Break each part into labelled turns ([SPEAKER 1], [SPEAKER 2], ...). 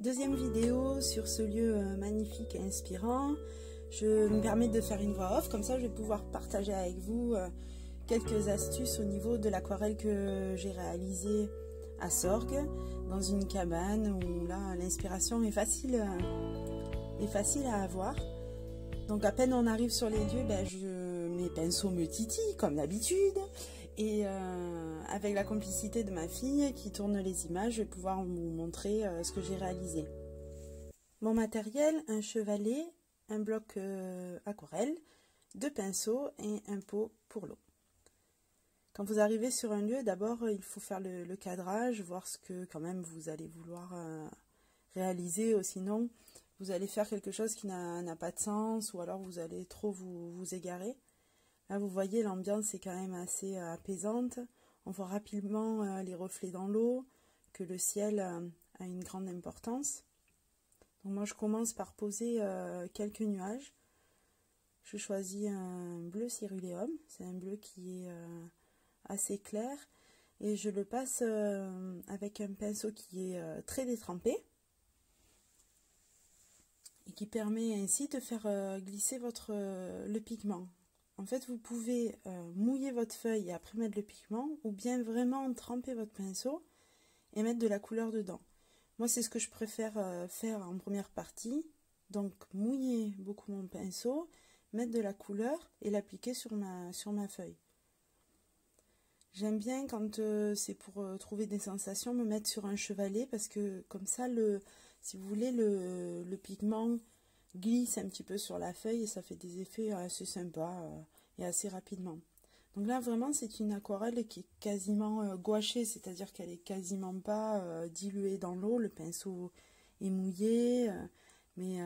[SPEAKER 1] deuxième vidéo sur ce lieu magnifique et inspirant. Je me permets de faire une voix off, comme ça je vais pouvoir partager avec vous quelques astuces au niveau de l'aquarelle que j'ai réalisée à Sorgues, dans une cabane où là l'inspiration est facile à avoir. Donc à peine on arrive sur les lieux, mes pinceaux me titillent comme d'habitude. Et avec la complicité de ma fille qui tourne les images, je vais pouvoir vous montrer ce que j'ai réalisé. Mon matériel, un chevalet, un bloc aquarelle, 2 pinceaux et un pot pour l'eau. Quand vous arrivez sur un lieu, d'abord il faut faire le cadrage, voir ce que quand même vous allez vouloir réaliser, ou sinon vous allez faire quelque chose qui n'a pas de sens, ou alors vous allez trop vous égarer. Là, vous voyez, l'ambiance est quand même assez apaisante. On voit rapidement les reflets dans l'eau, que le ciel a une grande importance. Donc moi, je commence par poser quelques nuages. Je choisis un bleu céruléum. C'est un bleu qui est assez clair. Et je le passe avec un pinceau qui est très détrempé. Et qui permet ainsi de faire glisser le pigment. En fait, vous pouvez mouiller votre feuille et après mettre le pigment, ou bien vraiment tremper votre pinceau et mettre de la couleur dedans. Moi, c'est ce que je préfère faire en première partie. Donc, mouiller beaucoup mon pinceau, mettre de la couleur et l'appliquer sur ma feuille. J'aime bien quand c'est pour trouver des sensations, me mettre sur un chevalet, parce que comme ça, si vous voulez, le pigment glisse un petit peu sur la feuille et ça fait des effets assez sympas et assez rapidement. Donc là vraiment c'est une aquarelle qui est quasiment gouachée, c'est-à-dire qu'elle est quasiment pas diluée dans l'eau, le pinceau est mouillé, mais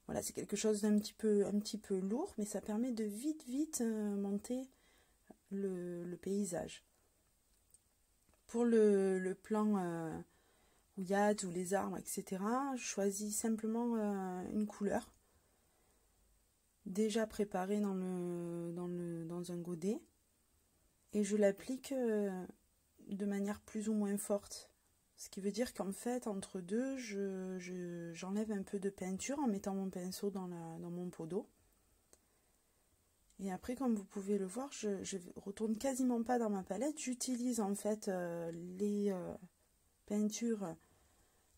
[SPEAKER 1] voilà, c'est quelque chose d'un petit peu lourd, mais ça permet de vite monter le paysage. Pour le plan où il y a tous les arbres, etc., je choisis simplement une couleur déjà préparée dans un godet et je l'applique de manière plus ou moins forte. Ce qui veut dire qu'en fait, entre deux, j'enlève un peu de peinture en mettant mon pinceau dans mon pot d'eau. Et après, comme vous pouvez le voir, je retourne quasiment pas dans ma palette. J'utilise en fait les peintures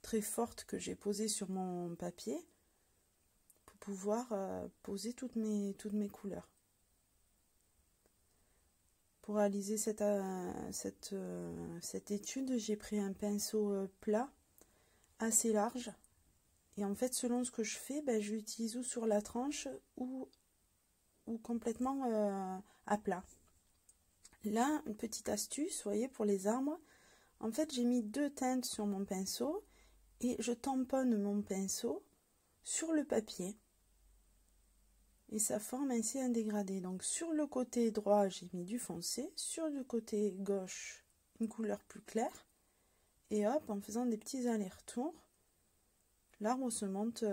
[SPEAKER 1] très forte que j'ai posée sur mon papier pour pouvoir poser toutes mes couleurs. Pour réaliser cette étude, j'ai pris un pinceau plat assez large et en fait selon ce que je fais, je l'utilise ou sur la tranche ou complètement à plat. Là, une petite astuce, vous voyez, pour les arbres, en fait j'ai mis 2 teintes sur mon pinceau et je tamponne mon pinceau sur le papier et ça forme ainsi un dégradé. Donc sur le côté droit j'ai mis du foncé, sur le côté gauche une couleur plus claire, et hop, en faisant des petits allers-retours, l'arbre se monte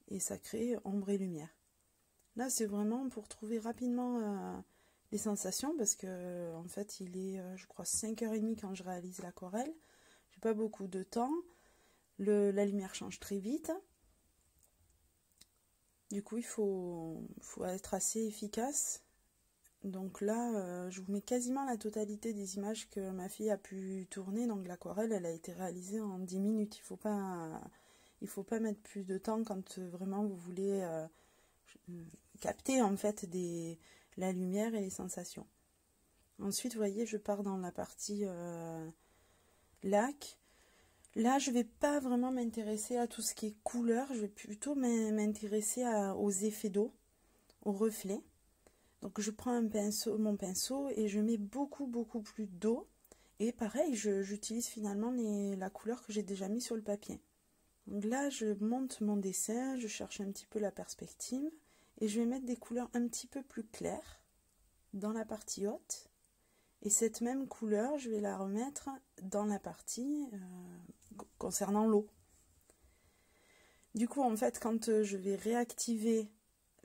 [SPEAKER 1] et ça crée ombre et lumière. Là c'est vraiment pour trouver rapidement les sensations, parce que en fait il est je crois 5h30 quand je réalise l'aquarelle. J'ai pas beaucoup de temps, la lumière change très vite, du coup il faut être assez efficace. Donc là je vous mets quasiment la totalité des images que ma fille a pu tourner. Donc l'aquarelle elle a été réalisée en 10 minutes, il faut pas mettre plus de temps quand vraiment vous voulez capter en fait la lumière et les sensations. Ensuite vous voyez, je pars dans la partie lac. Là, je vais pas vraiment m'intéresser à tout ce qui est couleur, je vais plutôt m'intéresser aux effets d'eau, aux reflets. Donc je prends mon pinceau et je mets beaucoup plus d'eau. Et pareil, j'utilise finalement la couleur que j'ai déjà mis sur le papier. Donc là, je monte mon dessin, je cherche un petit peu la perspective et je vais mettre des couleurs un petit peu plus claires dans la partie haute. Et cette même couleur, je vais la remettre dans la partie concernant l'eau. Du coup, en fait, quand je vais réactiver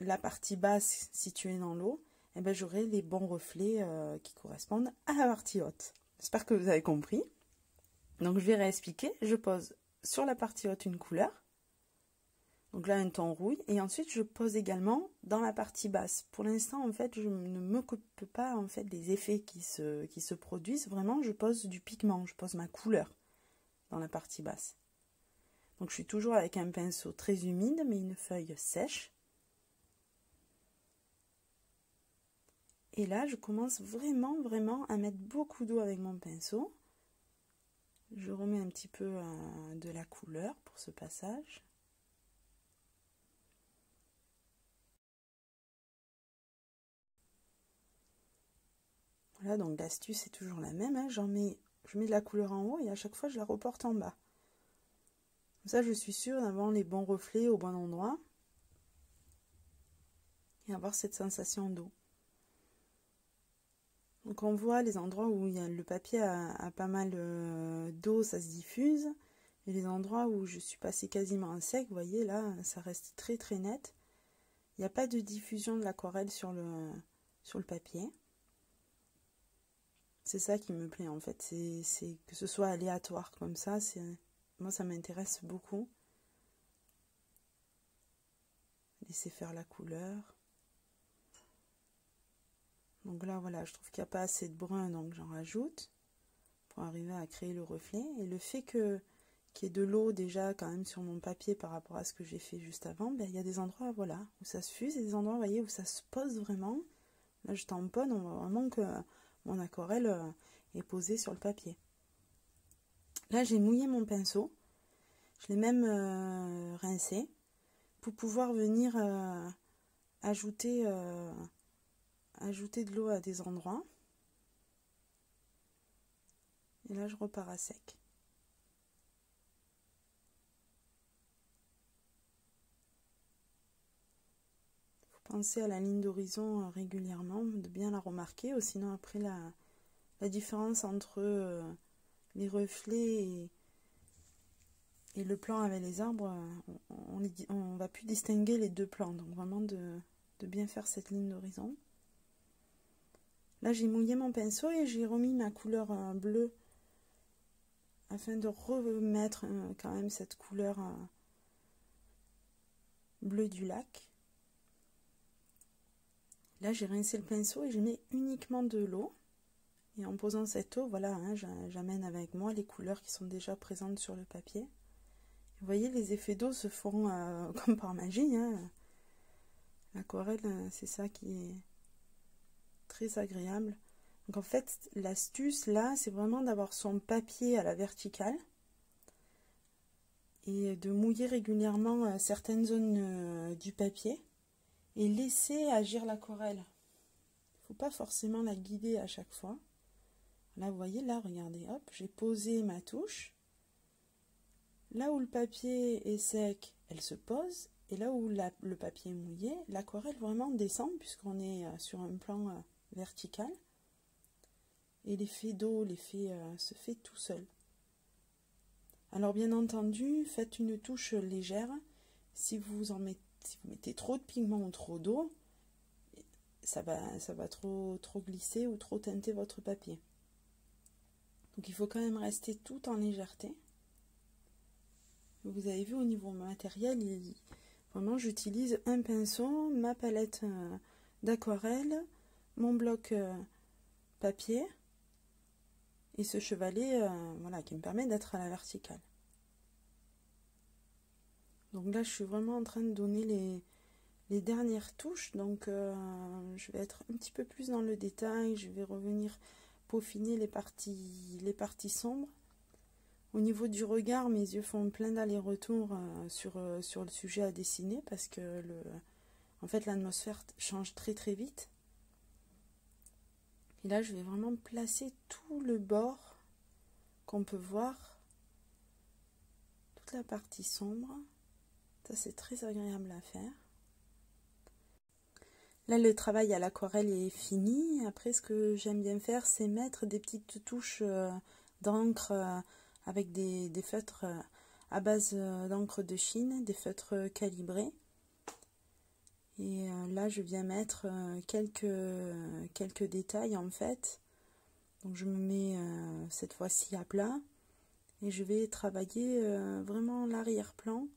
[SPEAKER 1] la partie basse située dans l'eau, j'aurai les bons reflets qui correspondent à la partie haute. J'espère que vous avez compris. Donc je vais réexpliquer, je pose sur la partie haute une couleur, donc là un ton rouille, et ensuite je pose également dans la partie basse. Pour l'instant en fait je ne m'occupe pas en fait des effets qui se produisent, vraiment je pose du pigment, je pose ma couleur dans la partie basse. Donc je suis toujours avec un pinceau très humide mais une feuille sèche. Et là je commence vraiment à mettre beaucoup d'eau avec mon pinceau. Je remets un petit peu de la couleur pour ce passage. Voilà, donc l'astuce est toujours la même, hein. Je mets de la couleur en haut et à chaque fois je la reporte en bas. Comme ça je suis sûre d'avoir les bons reflets au bon endroit et avoir cette sensation d'eau. Donc on voit les endroits où le papier a pas mal d'eau, ça se diffuse. Et les endroits où je suis passée quasiment en sec, vous voyez là, ça reste très net. Il n'y a pas de diffusion de l'aquarelle sur le papier. C'est ça qui me plaît en fait, c'est que ce soit aléatoire comme ça, moi ça m'intéresse beaucoup. Laisser faire la couleur. Donc là voilà, je trouve qu'il n'y a pas assez de brun, donc j'en rajoute pour arriver à créer le reflet. Et le fait qu'il y ait de l'eau déjà quand même sur mon papier par rapport à ce que j'ai fait juste avant, ben, il y a des endroits voilà, où ça se fuse et des endroits vous voyez, où ça se pose vraiment. Là je tamponne, on voit vraiment que mon aquarelle est posée sur le papier. Là j'ai mouillé mon pinceau, je l'ai même rincé pour pouvoir venir ajouter de l'eau à des endroits. Et là je repars à sec. Il faut penser à la ligne d'horizon régulièrement, de bien la remarquer, ou sinon après la différence entre les reflets et le plan avec les arbres, on va plus distinguer les deux plans. Donc vraiment de bien faire cette ligne d'horizon. Là j'ai mouillé mon pinceau et j'ai remis ma couleur bleue afin de remettre quand même cette couleur bleue du lac. Là j'ai rincé le pinceau et je mets uniquement de l'eau. Et en posant cette eau, voilà, hein, j'amène avec moi les couleurs qui sont déjà présentes sur le papier. Vous voyez, les effets d'eau se font comme par magie. Hein. L'aquarelle, c'est ça qui est très agréable. Donc en fait, l'astuce là, c'est vraiment d'avoir son papier à la verticale et de mouiller régulièrement certaines zones du papier et laisser agir l'aquarelle. Il ne faut pas forcément la guider à chaque fois. Là, vous voyez, là, regardez, hop, j'ai posé ma touche. Là où le papier est sec, elle se pose. Et là où le papier est mouillé, l'aquarelle vraiment descend puisqu'on est sur un plan vertical. Et l'effet d'eau, se fait tout seul. Alors bien entendu, faites une touche légère. Si vous mettez trop de pigment ou trop d'eau, ça va trop glisser ou trop teinter votre papier. Donc il faut quand même rester tout en légèreté. Vous avez vu au niveau matériel, vraiment j'utilise un pinceau, ma palette d'aquarelle, mon bloc papier et ce chevalet voilà, qui me permet d'être à la verticale. Donc là je suis vraiment en train de donner les dernières touches, donc je vais être un petit peu plus dans le détail, je vais revenir peaufiner les parties sombres. Au niveau du regard, mes yeux font plein d'allers-retours sur le sujet à dessiner parce que en fait l'atmosphère change très vite. Et là, je vais vraiment placer tout le bord qu'on peut voir, toute la partie sombre. Ça, c'est très agréable à faire. Là, le travail à l'aquarelle est fini. Après, ce que j'aime bien faire, c'est mettre des petites touches d'encre avec des feutres à base d'encre de Chine, des feutres calibrés. Et là, je viens mettre quelques détails en fait. Donc, je me mets cette fois-ci à plat. Et je vais travailler vraiment l'arrière-plan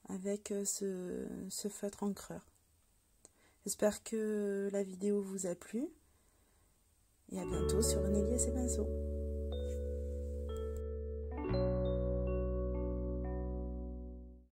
[SPEAKER 1] avec ce feutre encreur. J'espère que la vidéo vous a plu. Et à bientôt sur Nelly et ses pinceaux.